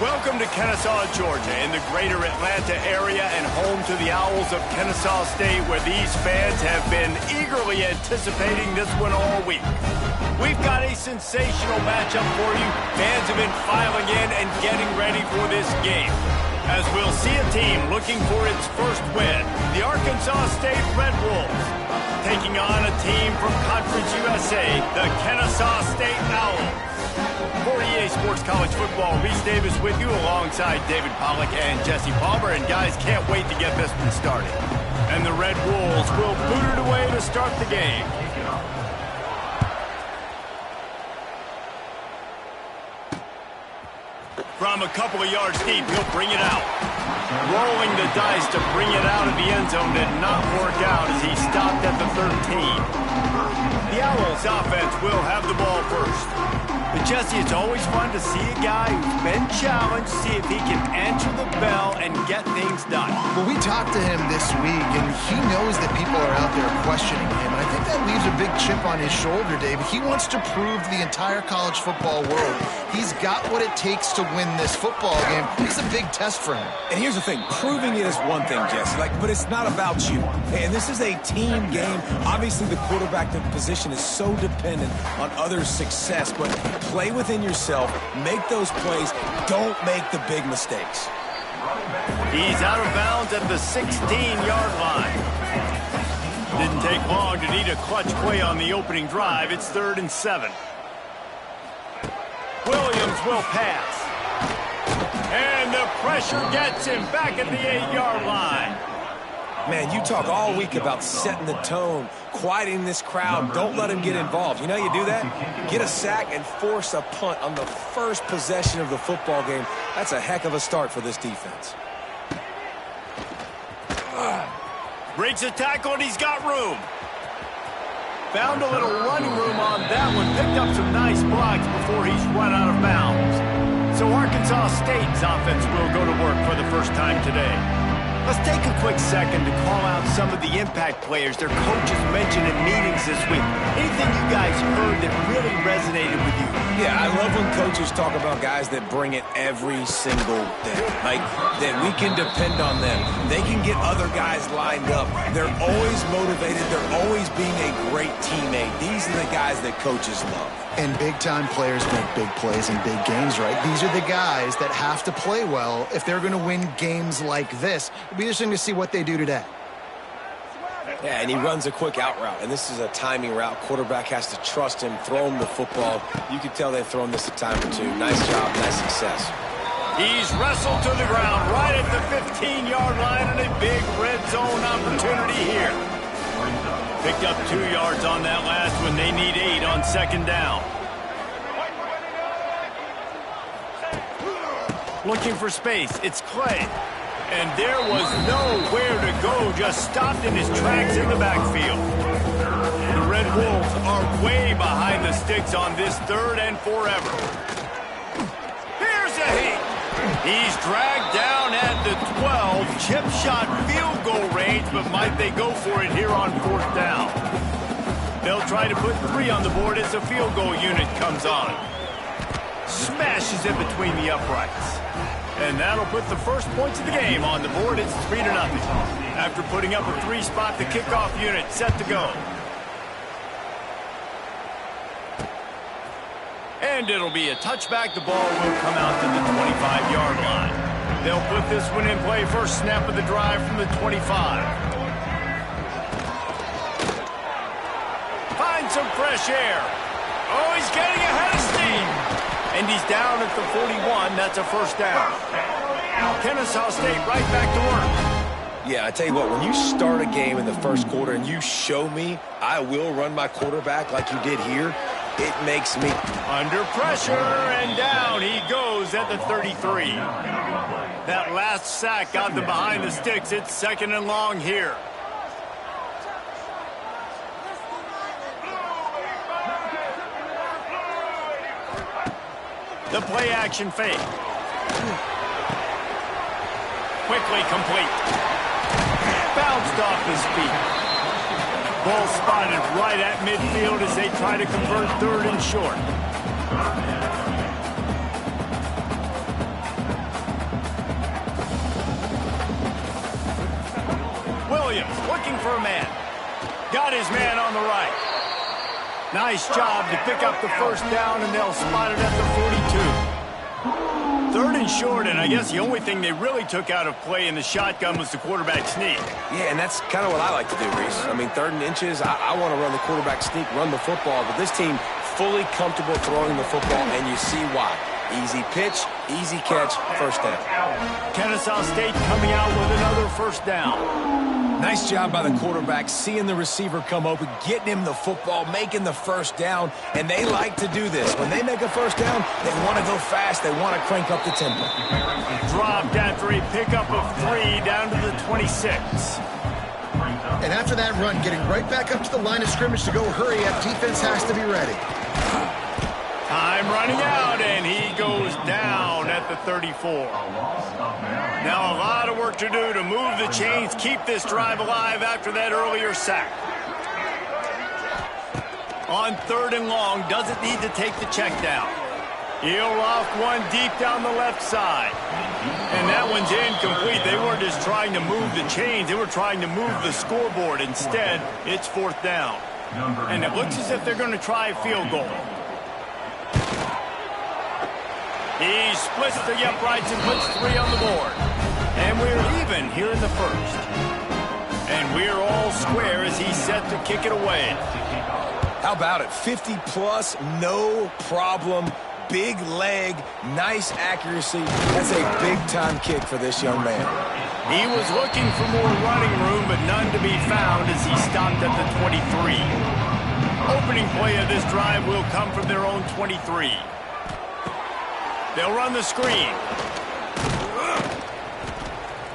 Welcome to Kennesaw, Georgia, in the greater Atlanta area and home to the Owls of Kennesaw State, where these fans have been eagerly anticipating this one all week. We've got a sensational matchup for you. Fans have been filing in and getting ready for this game, as we'll see a team looking for its first win, the Arkansas State Red Wolves, taking on a team from Conference USA, the Kennesaw State Owls. For EA Sports College Football, Reese Davis with you alongside David Pollack and Jesse Palmer. And guys, can't wait to get this one started. And the Red Wolves will boot it away to start the game. From a couple of yards deep, he'll bring it out. Rolling the dice to bring it out of the end zone did not work out as he stopped at the 13. The Owls offense will have the ball first. But Jesse, it's always fun to see a guy who's been challenged, see if he can answer the bell and get things done. Well, we talked to him this week, and he knows that people are out there questioning him. And I think that leaves a big chip on his shoulder, Dave. He wants to prove to the entire college football world he's got what it takes to win this football game. It's a big test for him. And here's the thing. Proving it is one thing, Jesse. But it's not about you. And this is a team game. Obviously, the quarterback position is so dependent on others' success, but play within yourself, make those plays, don't make the big mistakes. He's out of bounds at the 16-yard line. Didn't take long to need a clutch play on the opening drive. It's 3rd and 7. Williams will pass. And the pressure gets him back at the 8-yard line. Man, you talk all week about setting the tone, quieting this crowd. Don't let him get involved. You know you do that? Get a sack and force a punt on the first possession of the football game. That's a heck of a start for this defense. Breaks a tackle and he's got room. Found a little running room on that one. Picked up some nice blocks before he's run out of bounds. So Arkansas State's offense will go to work for the first time today. Let's take a quick second to call out some of the impact players their coaches mentioned in meetings this week. Anything you guys heard that really resonated with you? Yeah, I love when coaches talk about guys that bring it every single day. Like, that we can depend on them. They can get other guys lined up. They're always motivated. They're always being a great teammate. These are the guys that coaches love. And big-time players make big plays in big games, right? These are the guys that have to play well if they're going to win games like this. It'll be interesting to see what they do today. Yeah, and he runs a quick out route, and this is a timing route. Quarterback has to trust him, throw him the football. You can tell they've thrown this a time or two. Nice job, nice success. He's wrestled to the ground right at the 15-yard line and a big red zone opportunity here. Picked up 2 yards on that last one. They need 8 on 2nd down. Looking for space. It's Clay. And there was nowhere to go. Just stopped in his tracks in the backfield. The Red Wolves are way behind the sticks on this 3rd and forever. Here's a hit. He's dragged down at the 12. Chip shot field goal range, but might they go for it here on 4th down? They'll try to put 3 on the board as the field goal unit comes on. Smashes it between the uprights. And that'll put the first points of the game on the board. It's 3-0. After putting up a 3 spot, the kickoff unit set to go. And it'll be a touchback. The ball will come out to the 25-yard line. They'll put this one in play. First snap of the drive from the 25. Find some fresh air. Oh, he's getting ahead of steam. And he's down at the 41. That's a first down. Kennesaw State right back to work. Yeah, I tell you what, when you start a game in the first quarter and you show me I will run my quarterback like you did here, it makes me... Under pressure, and down he goes at the 33. That last sack got them behind the sticks. It's 2nd and long here. The play action fake. Quickly complete. Bounced off his feet. Ball spotted right at midfield as they try to convert 3rd and short. for a man. Got his man on the right. Nice job to pick up the first down, and they'll spot it at the 42. Third and short, and I guess the only thing they really took out of play in the shotgun was the quarterback sneak. Yeah, and that's kind of what I like to do, Reese. I mean, 3rd and inches, I want to run the quarterback sneak, run the football, but this team fully comfortable throwing the football, and you see why. Easy pitch, easy catch, first down. Kennesaw State coming out with another first down. Nice job by the quarterback, seeing the receiver come open, getting him the football, making the first down, and they like to do this. When they make a first down, they want to go fast, they want to crank up the tempo. Dropped after a pickup of 3 down to the 26. And after that run, getting right back up to the line of scrimmage to go hurry up, defense has to be ready. Time running out, and he goes down at the 34. Now a lot of work to do to move the chains, keep this drive alive after that earlier sack. On 3rd and long, doesn't need to take the check down. He'll loft one deep down the left side. And that one's incomplete. They weren't just trying to move the chains, they were trying to move the scoreboard. Instead, it's 4th down. And it looks as if they're going to try a field goal. He splits the uprights and puts 3 on the board. And we're even here in the first. And we're all square as he's set to kick it away. How about it? 50-plus, no problem. Big leg, nice accuracy. That's a big-time kick for this young man. He was looking for more running room, but none to be found as he stopped at the 23. Opening play of this drive will come from their own 23. They'll run the screen.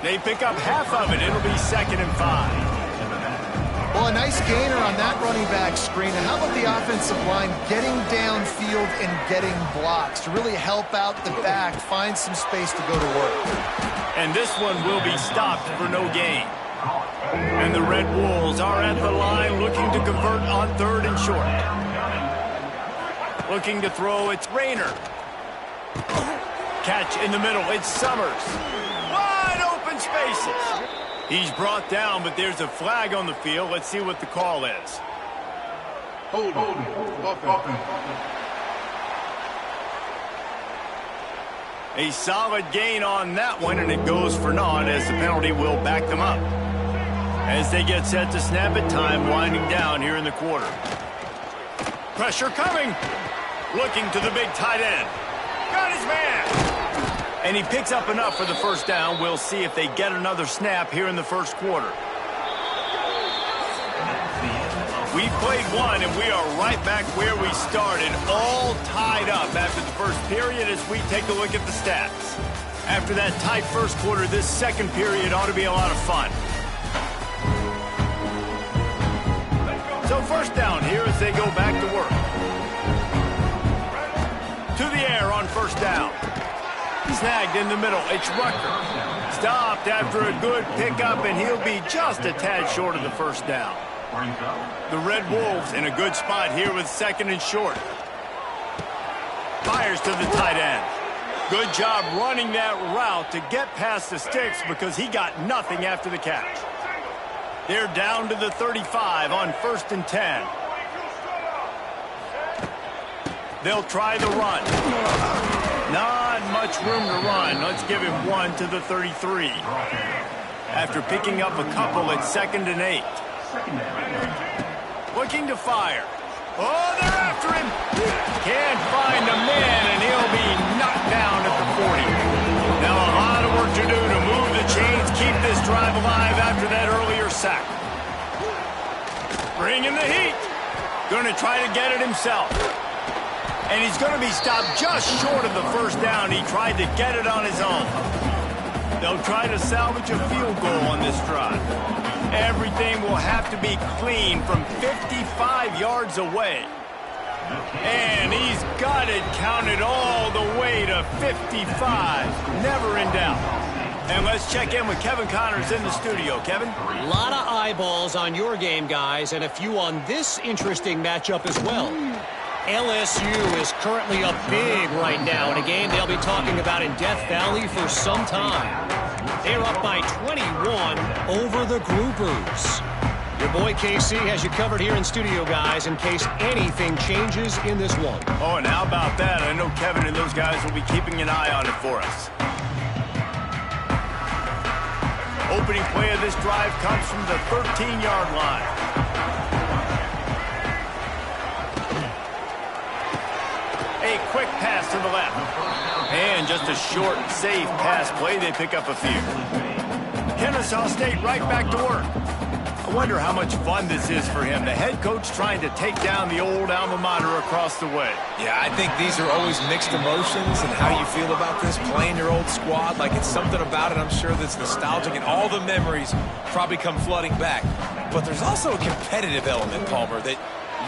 They pick up half of it. It'll be 2nd and 5. Well, a nice gainer on that running back screen. And how about the offensive line getting downfield and getting blocks to really help out the back, find some space to go to work. And this one will be stopped for no gain. And the Red Wolves are at the line looking to convert on 3rd and short. Looking to throw, it's Rayner. Catch in the middle, it's Summers. Wide open spaces. He's brought down, but there's a flag on the field. Let's see what the call is. Hold on. A solid gain on that one, and it goes for naught as the penalty will back them up. As they get set to snap it, time winding down here in the quarter. Pressure coming. Looking to the big tight end. Got his man. And he picks up enough for the first down. We'll see if they get another snap here in the first quarter. We played one, and we are right back where we started, all tied up after the first period as we take a look at the stats. After that tight first quarter, this second period ought to be a lot of fun. So first down here as they go back to work. To the air on first down. Snagged in the middle. It's Rucker. Stopped after a good pickup, and he'll be just a tad short of the first down. The Red Wolves in a good spot here with 2nd and short. Fires to the tight end. Good job running that route to get past the sticks because he got nothing after the catch. They're down to the 35 on 1st and 10. They'll try the run. Not much room to run. Let's give him 1 to the 33. After picking up a couple at 2nd and 8. Looking to fire. Oh, they're after him. Can't find a man, and he'll be knocked down at the 40. Now a lot of work to do to move the chains, keep this drive alive after that earlier sack. Bringing the heat. Going to try to get it himself. And he's going to be stopped just short of the first down. He tried to get it on his own. They'll try to salvage a field goal on this drive. Everything will have to be clean from 55 yards away. And he's got it counted all the way to 55. Never in doubt. And let's check in with Kevin Connors in the studio. Kevin? A lot of eyeballs on your game, guys, and a few on this interesting matchup as well. LSU is currently up big right now in a game they'll be talking about in Death Valley for some time. They're up by 21 over the Groupers. Your boy KC has you covered here in studio, guys, in case anything changes in this one. Oh, and how about that? I know Kevin and those guys will be keeping an eye on it for us. Opening play of this drive comes from the 13-yard line. A quick pass to the left. And just a short, safe pass play. They pick up a few. Kennesaw State right back to work. I wonder how much fun this is for him. The head coach trying to take down the old alma mater across the way. Yeah, I think these are always mixed emotions. And how do you feel about this? Playing your old squad, like it's something about it, I'm sure, that's nostalgic, and all the memories probably come flooding back. But there's also a competitive element, Palmer, that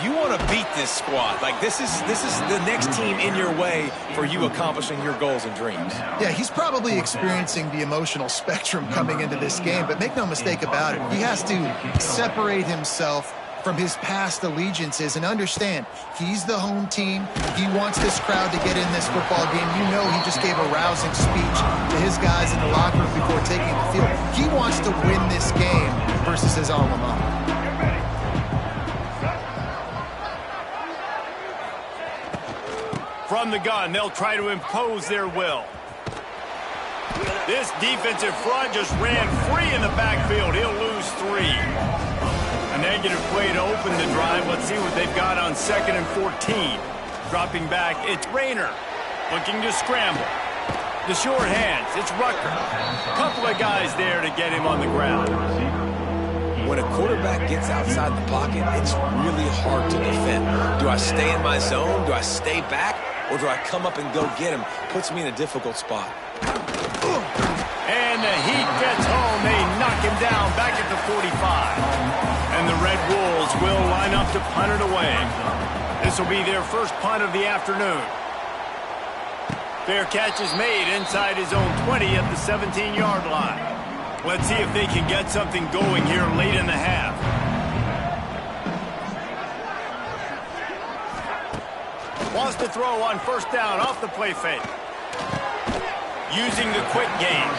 you want to beat this squad. Like, this is the next team in your way for you accomplishing your goals and dreams. Yeah, he's probably experiencing the emotional spectrum coming into this game, but make no mistake about it, he has to separate himself from his past allegiances and understand he's the home team. He wants this crowd to get in this football game. You know, he just gave a rousing speech to his guys in the locker room before taking the field. He wants to win this game versus his alma mater. From the gun, they'll try to impose their will. This defensive front just ran free in the backfield. He'll lose 3. A negative play to open the drive. Let's see what they've got on 2nd and 14. Dropping back, it's Rayner. Looking to scramble. The short hands, it's Rucker. Couple of guys there to get him on the ground. When a quarterback gets outside the pocket, it's really hard to defend. Do I stay in my zone? Do I stay back? Or do I come up and go get him? Puts me in a difficult spot. And the heat gets home. They knock him down back at the 45. And the Red Wolves will line up to punt it away. This will be their first punt of the afternoon. Fair catch is made inside his own 20 at the 17-yard line. Let's see if they can get something going here late in the half. Wants to throw on first down off the play fake. Using the quick game.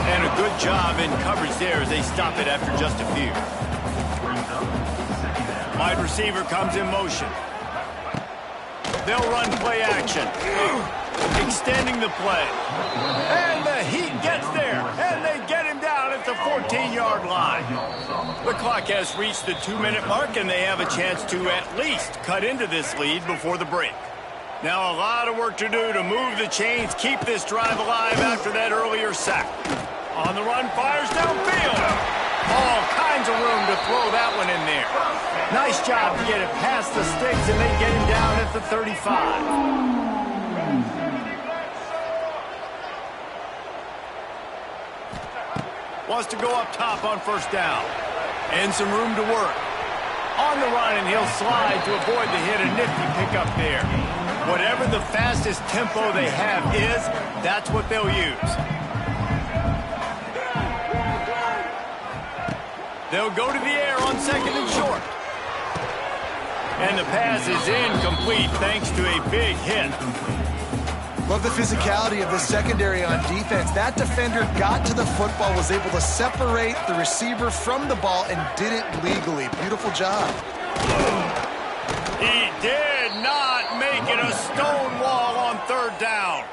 And a good job in coverage there as they stop it after just a few. Wide receiver comes in motion. They'll run play action. Extending the play. And the Heat gets there. And they get him down at the 14-yard line. The clock has reached the 2-minute mark, and they have a chance to at least cut into this lead before the break. Now a lot of work to do to move the chains, keep this drive alive after that earlier sack. On the run, fires downfield. All kinds of room to throw that one in there. Nice job to get it past the sticks, and they get him down at the 35. Wants to go up top on first down. And some room to work. On the run, and he'll slide to avoid the hit. A nifty pickup there. Whatever the fastest tempo they have is, that's what they'll use. They'll go to the air on 2nd and short. And the pass is incomplete thanks to a big hit. Love the physicality of the secondary on defense. That defender got to the football, was able to separate the receiver from the ball, and did it legally. Beautiful job. He did not make it a stone wall on 3rd down.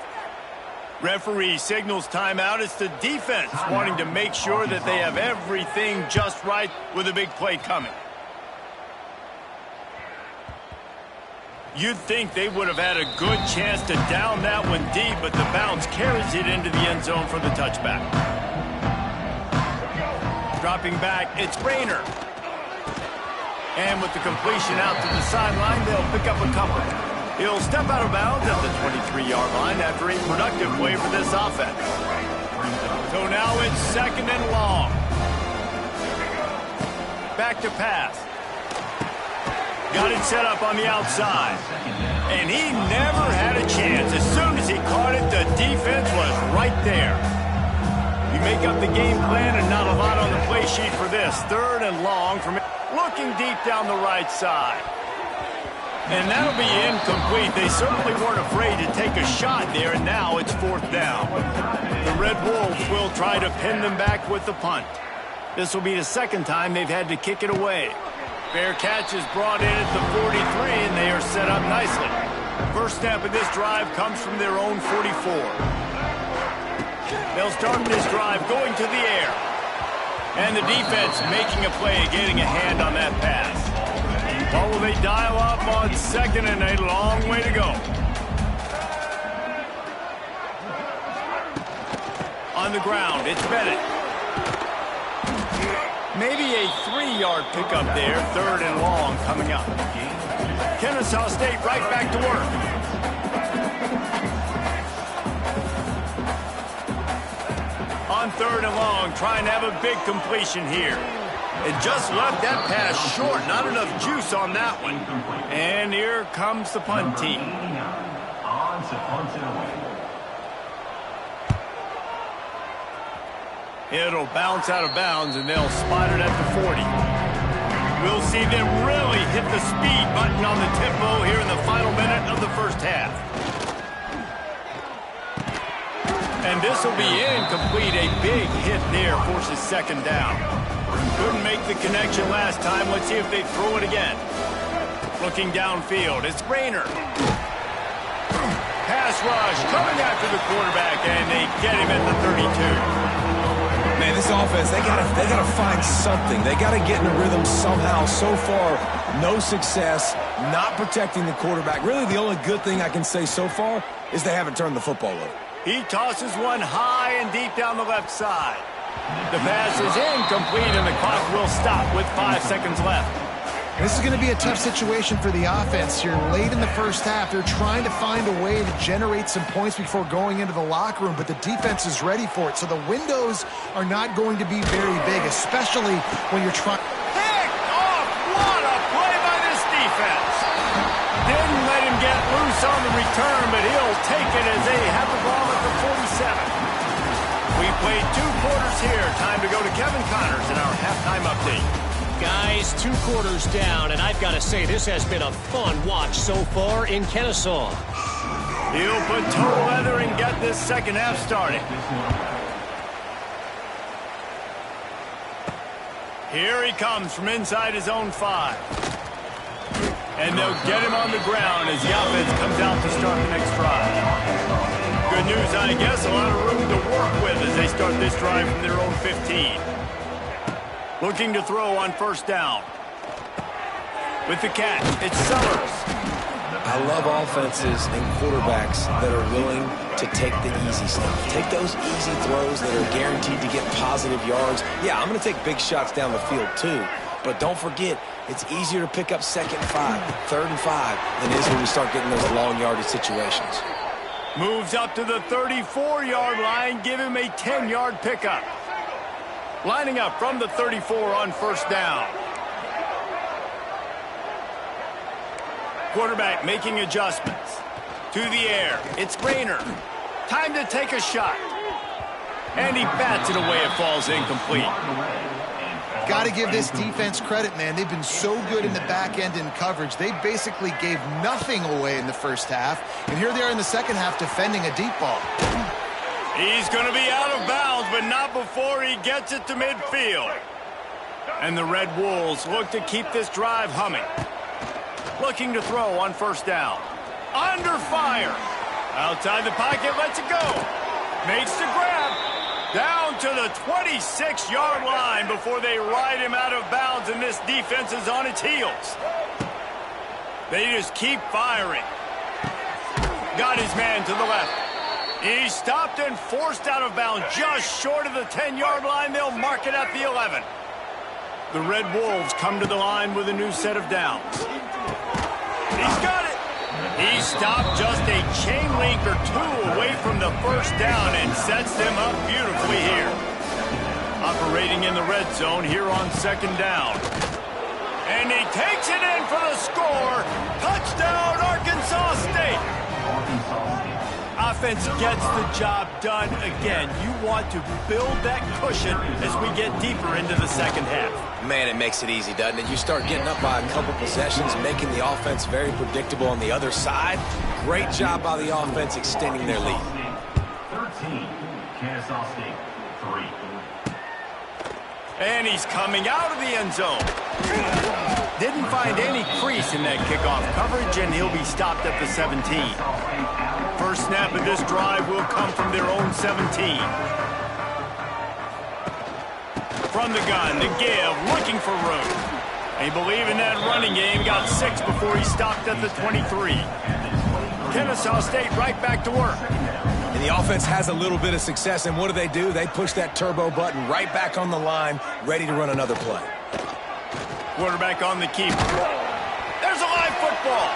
Referee signals timeout. It's the defense wanting to make sure that they have everything just right with a big play coming. You'd think they would have had a good chance to down that one deep, but the bounce carries it into the end zone for the touchback. Dropping back, it's Rayner. And with the completion out to the sideline, they'll pick up a couple. He'll step out of bounds at the 23-yard line after a productive play for this offense. So now it's 2nd and long. Back to pass. Got it set up on the outside. And he never had a chance. As soon as he caught it, the defense was right there. You make up the game plan and not a lot on the play sheet for this. 3rd and long from looking deep down the right side. And that'll be incomplete. They certainly weren't afraid to take a shot there, and now it's 4th down. The Red Wolves will try to pin them back with the punt. This will be the second time they've had to kick it away. Fair catch is brought in at the 43, and they are set up nicely. First snap of this drive comes from their own 44. They'll start this drive going to the air. And the defense making a play, getting a hand on that pass. What will they dial up on second, and a long way to go. On the ground, it's Bennett. Maybe a 3-yard pickup there, third and long coming up. Kennesaw State right back to work. On third and long, trying to have a big completion here. It just left that pass short, not enough juice on that one. And here comes the punt team. It'll bounce out of bounds, and they'll spot it at the 40. We'll see them really hit the speed button on the tempo here in the final minute of the first half. And this will be incomplete. A big hit there forces second down. Couldn't make the connection last time. Let's see if they throw it again. Looking downfield, it's Rayner. Pass rush coming after the quarterback, and they get him at the 32. Man, this offense, they gotta find something. They gotta get in a rhythm somehow. So far, no success, not protecting the quarterback. Really, the only good thing I can say so far is they haven't turned the football over. He tosses one high and deep down the left side. The pass is incomplete, and the clock will stop with 5 seconds left. This is going to be a tough situation for the offense here. Late in the first half, they're trying to find a way to generate some points before going into the locker room, but the defense is ready for it. So the windows are not going to be very big, especially when you're trying. Picked off! What a play by this defense! Didn't let him get loose on the return, but he'll take it as they have the ball at the 47. We played 2 quarters here. Time to go to Kevin Connors in our halftime update. Guys, 2 quarters down, and I've got to say this has been a fun watch so far in Kennesaw. He'll put toe leather and get this second half started. Here he comes from inside his own 5. And they'll get him on the ground as the offense comes out to start the next drive. Good news, I guess, a lot of room to work with as they start this drive from their own 15. Looking to throw on first down. With the catch, it's Sellers. I love offenses and quarterbacks that are willing to take the easy stuff. Take those easy throws that are guaranteed to get positive yards. Yeah, I'm going to take big shots down the field too. But don't forget, it's easier to pick up 2nd and 5, 3rd and 5 than it is when we start getting those long yardage situations. Moves up to the 34-yard line. Give him a 10-yard pickup. Lining up from the 34 on first down. Quarterback making adjustments. To the air. It's Rayner. Time to take a shot. And he bats it away. It falls incomplete. Got to give this defense credit, man. They've been so good in the back end in coverage. They basically gave nothing away in the first half. And here they are in the second half defending a deep ball. He's going to be out of bounds, but not before he gets it to midfield. And the Red Wolves look to keep this drive humming. Looking to throw on first down. Under fire. Outside the pocket, lets it go. Makes the grab. Down to the 26-yard line before they ride him out of bounds, and this defense is on its heels. They just keep firing. Got his man to the left. He stopped and forced out of bounds just short of the 10-yard line. They'll mark it at the 11. The Red Wolves come to the line with a new set of downs. He's got it. He stopped just a chain link or 2 away from the first down and sets them up beautifully here. Operating in the red zone here on second down. And he takes it in for the score. Touchdown, Arkansas State. Offense gets the job done again. You want to build that cushion as we get deeper into the second half. Man, it makes it easy, doesn't it? You start getting up by a couple possessions, making the offense very predictable on the other side. Great job by the offense extending their lead. 13, Kennesaw State, 3. And he's coming out of the end zone. Didn't find any crease in that kickoff coverage, and he'll be stopped at the 17. First snap of this drive will come from their own 17. From the gun, the give, looking for room. They believe in that running game. Got 6 before he stopped at the 23. Kennesaw State right back to work. And the offense has a little bit of success, and what do? They push that turbo button right back on the line, ready to run another play. Quarterback on the keeper. There's a live football.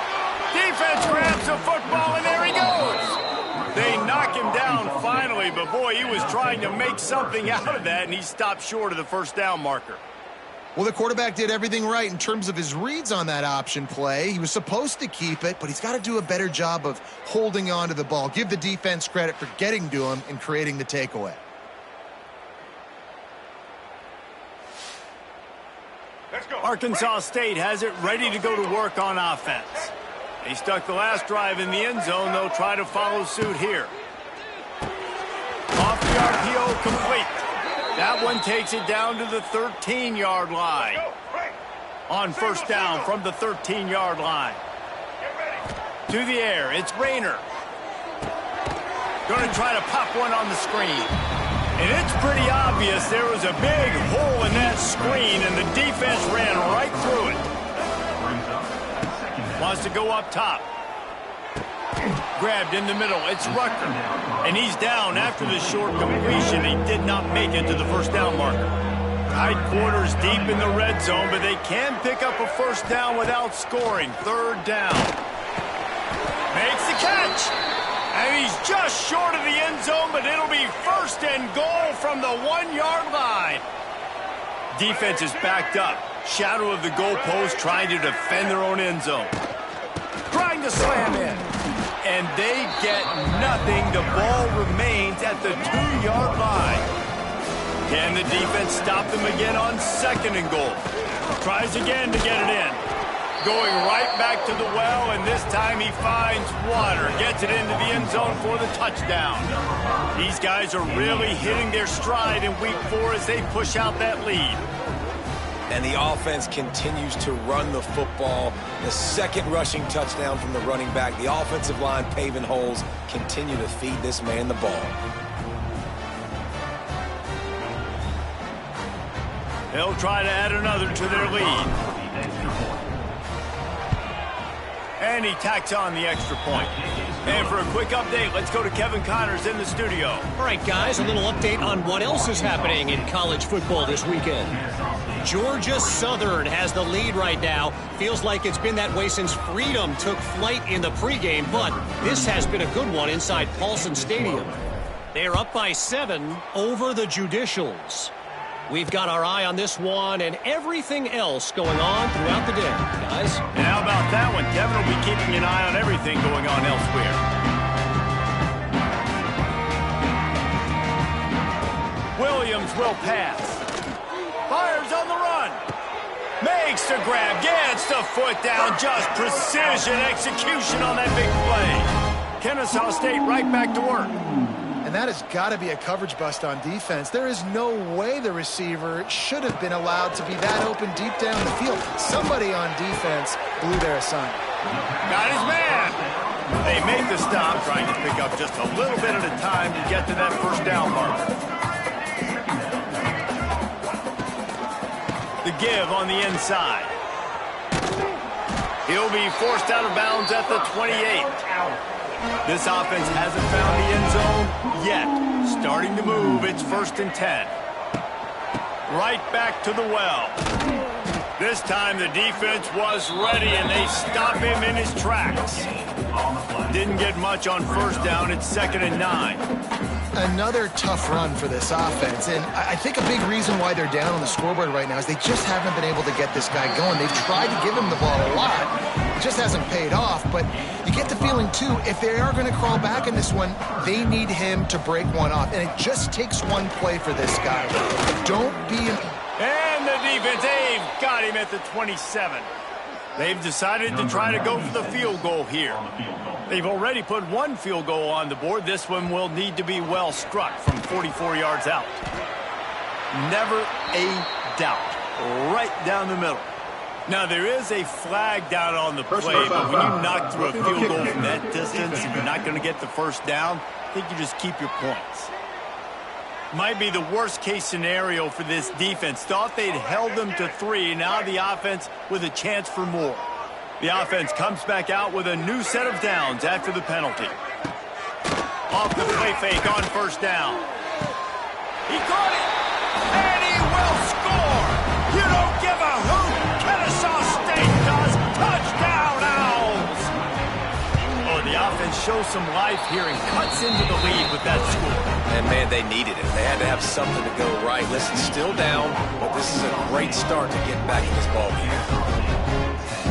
Defense grabs the football, and there he goes. They knock him down finally, but boy, he was trying to make something out of that, and he stopped short of the first down marker. Well, the quarterback did everything right in terms of his reads on that option play. He was supposed to keep it, but he's got to do a better job of holding on to the ball. Give the defense credit for getting to him and creating the takeaway. Arkansas State has it ready to go to work on offense. They stuck the last drive in the end zone. They'll try to follow suit here. Off the RPO, complete. That one takes it down to the 13-yard line. On first down from the 13-yard line. To the air, it's Rayner. Going to try to pop one on the screen. And it's pretty obvious there was a big hole in that screen, and the defense ran right through it. Wants to go up top. Grabbed in the middle. It's Rucker. And he's down after the short completion. He did not make it to the first down marker. Tight quarters deep in the red zone, but they can pick up a first down without scoring. Third down. Makes the catch. And he's just short of the end zone, but it'll be first and goal from the 1-yard line. Defense is backed up. Shadow of the goalpost, trying to defend their own end zone. Trying to slam in. And they get nothing. The ball remains at the 2-yard line. Can the defense stop them again on second and goal? Tries again to get it in. Going right back to the well, and this time he finds water. Gets it into the end zone for the touchdown. These guys are really hitting their stride in week 4 as they push out that lead. And the offense continues to run the football. The second rushing touchdown from the running back. The offensive line paving holes. Continue to feed this man the ball. They'll try to add another to their lead. And he tacks on the extra point. And for a quick update, let's go to Kevin Connors in the studio. All right, guys, a little update on what else is happening in college football this weekend. Georgia Southern has the lead right now. Feels like it's been that way since Freedom took flight in the pregame, but this has been a good one inside Paulson Stadium. They're up by 7 over the Judicials. We've got our eye on this one and everything else going on throughout the day, guys. And how about that one? Kevin will be keeping an eye on everything going on elsewhere. Williams will pass. Fires on the run. Makes the grab. Gets the foot down. Just precision execution on that big play. Kennesaw State right back to work. And that has got to be a coverage bust on defense. There is no way the receiver should have been allowed to be that open deep down the field. Somebody on defense blew their assignment. Got his man. They make the stop, trying to pick up just a little bit at a time to get to that first down mark. The give on the inside. He'll be forced out of bounds at the 28. This offense hasn't found the end zone yet. Starting to move. It's 1st and 10. Right back to the well. This time the defense was ready, and they stop him in his tracks. Didn't get much on first down. It's 2nd and 9. Another tough run for this offense, and I think a big reason why they're down on the scoreboard right now is they just haven't been able to get this guy going. They've tried to give him the ball a lot. It just hasn't paid off, but you get the feeling, too, if they are going to crawl back in this one, they need him to break one off, and it just takes one play for this guy. Don't be... And the defense, they've got him at the 27. They've decided to try to go for the field goal here. They've already put one field goal on the board. This one will need to be well struck from 44 yards out. Never a doubt. Right down the middle. Now, there is a flag down on the play, but when you knock through a field goal from that distance and you're not going to get the first down, I think you just keep your points. Might be the worst-case scenario for this defense. Thought they'd held them to 3. Now the offense with a chance for more. The offense comes back out with a new set of downs after the penalty. Off the play fake on first down. He caught it, and he will score. You don't give a hoot. Kennesaw State does. Touchdown, Owls. Oh, the offense shows some life here and cuts into the lead with that score. And, man, they needed it. They had to have something to go right. Listen, still down, but this is a great start to getting back in this ball game.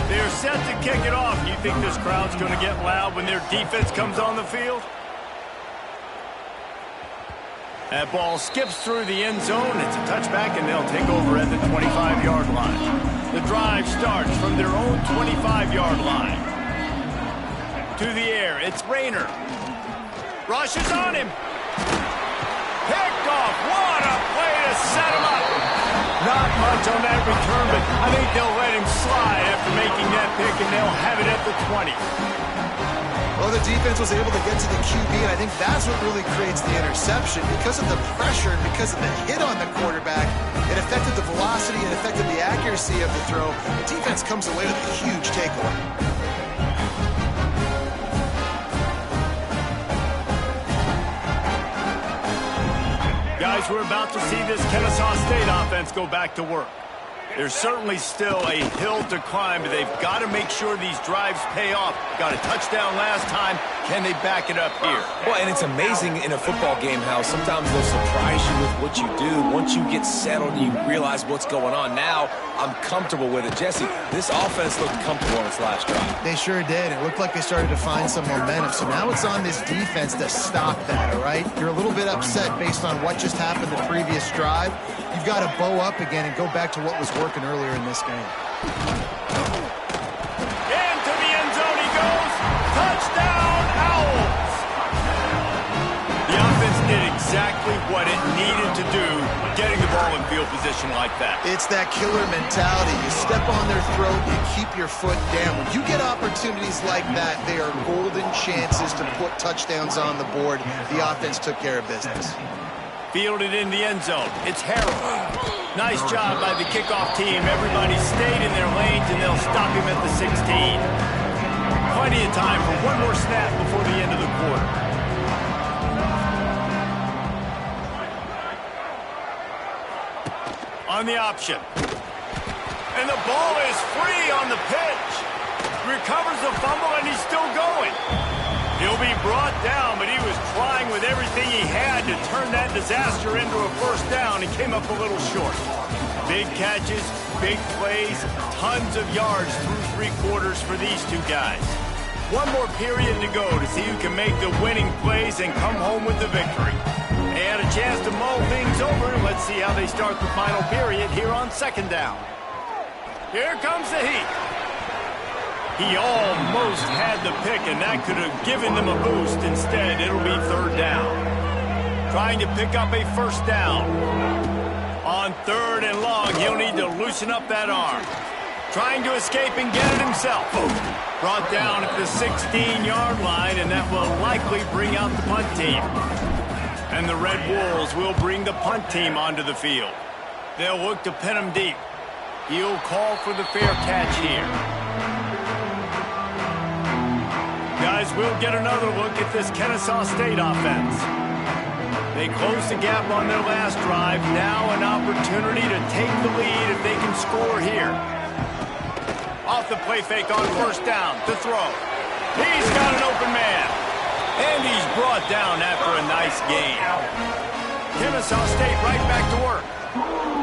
They're set to kick it off. You think this crowd's going to get loud when their defense comes on the field? That ball skips through the end zone. It's a touchback, and they'll take over at the 25-yard line. The drive starts from their own 25-yard line. To the air, it's Rayner. Rushes on him. Picked off. What a play to set him up. Not much on that return, but I think they'll let him slide after making that pick, and they'll have it at the 20. Well, the defense was able to get to the QB, and I think that's what really creates the interception. Because of the pressure and because of the hit on the quarterback, it affected the velocity, it affected the accuracy of the throw. The defense comes away with a huge takeaway. Guys, we're about to see this Kennesaw State offense go back to work. There's certainly still a hill to climb, but they've got to make sure these drives pay off. Got a touchdown last time. Can they back it up here? Well, and it's amazing in a football game how sometimes they'll surprise you with what you do. Once you get settled and you realize what's going on. Now, I'm comfortable with it. Jesse, this offense looked comfortable on its last drive. They sure did. It looked like they started to find some momentum. So now it's on this defense to stop that, all right? You're a little bit upset based on what just happened the previous drive. You've got to bow up again and go back to what was working earlier in this game. Into the end zone he goes. Touchdown, Owls. The offense did exactly what it needed to do, getting the ball in field position like that. It's that killer mentality. You step on their throat, you keep your foot down. When you get opportunities like that, they are golden chances to put touchdowns on the board. The offense took care of business. Fielded in the end zone. It's Harrell. Nice job by the kickoff team. Everybody stayed in their lanes, and they'll stop him at the 16. Plenty of time for one more snap before the end of the quarter. On the option. And the ball is free on the pitch. Recovers the fumble, and he's still going. He'll be brought down, but he was trying with everything he had to turn that disaster into a first down. He came up a little short. Big catches, big plays, tons of yards through three quarters for these two guys. One more period to go to see who can make the winning plays and come home with the victory. They had a chance to mull things over. Let's see how they start the final period here on second down. Here comes the heat. He almost had the pick, and that could have given them a boost. Instead, it'll be third down. Trying to pick up a first down. On third and long, he'll need to loosen up that arm. Trying to escape and get it himself. Brought down at the 16-yard line, and that will likely bring out the punt team. And the Red Wolves will bring the punt team onto the field. They'll look to pin him deep. He'll call for the fair catch here. Guys, we'll get another look at this Kennesaw State offense. They closed the gap on their last drive. Now an opportunity to take the lead if they can score here. Off the play fake on first down to throw. He's got an open man. And he's brought down after a nice gain. Kennesaw State right back to work.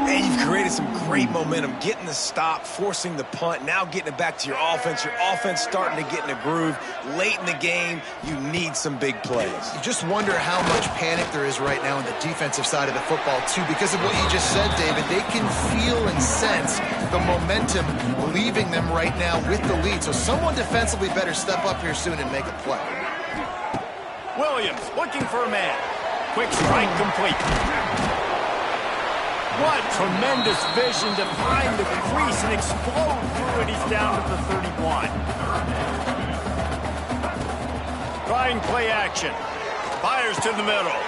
And you've created some great momentum, getting the stop, forcing the punt, now getting it back to your offense. Your offense starting to get in a groove. Late in the game, you need some big plays. You just wonder how much panic there is right now on the defensive side of the football, too. Because of what you just said, David, they can feel and sense the momentum leaving them right now with the lead. So someone defensively better step up here soon and make a play. Williams looking for a man. Quick strike complete. What tremendous vision to find the crease and explode through it. He's down to the 31. Trying play action. Fires to the middle.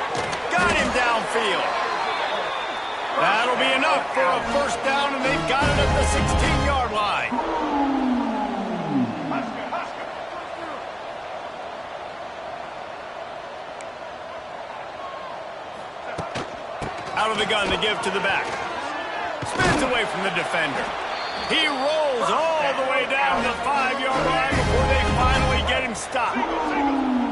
Got him downfield. That'll be enough for a first down, and they've got it at the 16-yard line. Out of the gun to give to the back. Spins away from the defender. He rolls all the way down the 5-yard line before they finally get him stopped.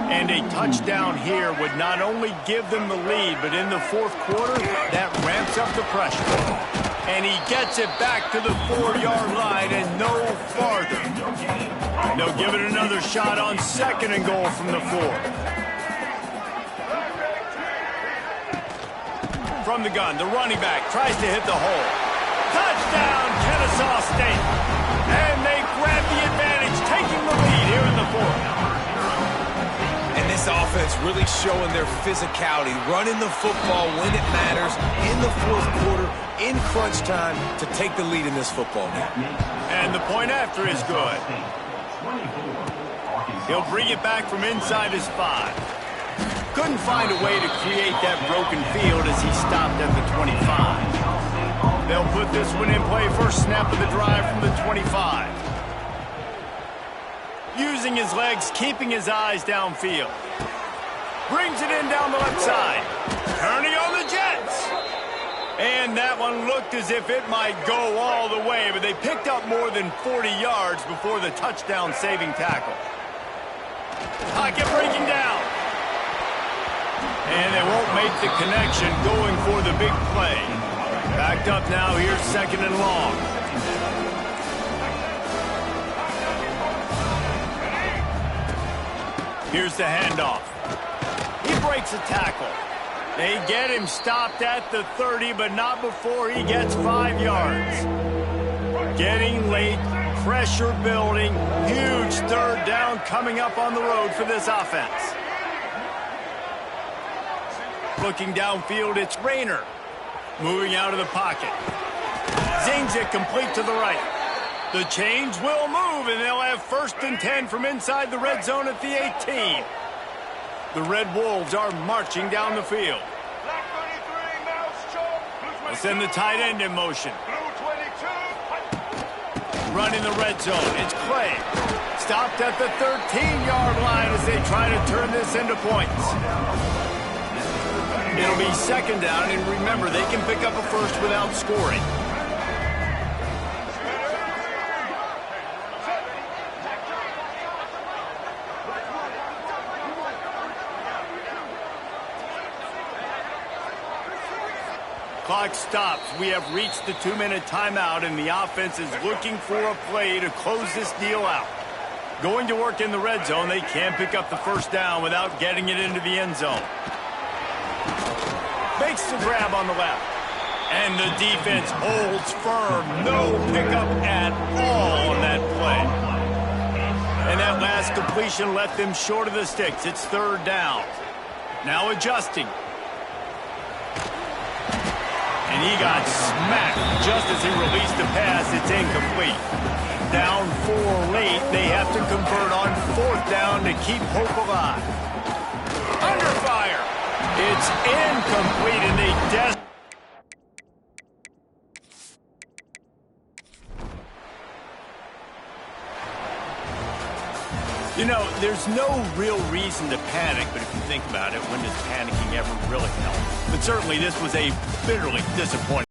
And a touchdown here would not only give them the lead, but in the fourth quarter, that ramps up the pressure. And he gets it back to the 4-yard line and no farther. They'll give it another shot on 2nd and goal from the 4. From the gun, the running back tries to hit the hole. Touchdown, Kennesaw State. And they grab the advantage, taking the lead here in the 4th. And this offense really showing their physicality, running the football when it matters, in the fourth quarter, in crunch time, to take the lead in this football game. And the point after is good. He'll bring it back from inside his 5. Couldn't find a way to create that broken field as he stopped at the 25. They'll put this one in play, first snap of the drive from the 25. Using his legs, keeping his eyes downfield. Brings it in down the left side. Turning on the Jets. And that one looked as if it might go all the way, but they picked up more than 40 yards before the touchdown-saving tackle. Pocket breaking down. And they won't make the connection going for the big play. Backed up now, here's 2nd and long. Here's the handoff. He breaks a tackle. They get him stopped at the 30, but not before he gets 5 yards. Getting late, pressure building, huge 3rd down coming up on the road for this offense. Looking downfield, it's Rayner. Moving out of the pocket. Zings it complete to the right. The chains will move, and they'll have 1st and 10 from inside the red zone at the 18. The Red Wolves are marching down the field. They'll send the tight end in motion. Running the red zone, it's Clay. Stopped at the 13-yard line as they try to turn this into points. It'll be 2nd down, and remember, they can pick up a first without scoring. Clock stops. We have reached the 2-minute timeout, and the offense is looking for a play to close this deal out. Going to work in the red zone, they can't pick up the first down without getting it into the end zone. Makes the grab on the left. And the defense holds firm. No pickup at all on that play. And that last completion left them short of the sticks. It's 3rd down. Now adjusting. And he got smacked just as he released the pass. It's incomplete. Down 4 late. They have to convert on 4th down to keep hope alive. Under fire. It's incomplete, and they You know, there's no real reason to panic, but if you think about it, when does panicking ever really help? But certainly this was a bitterly disappointing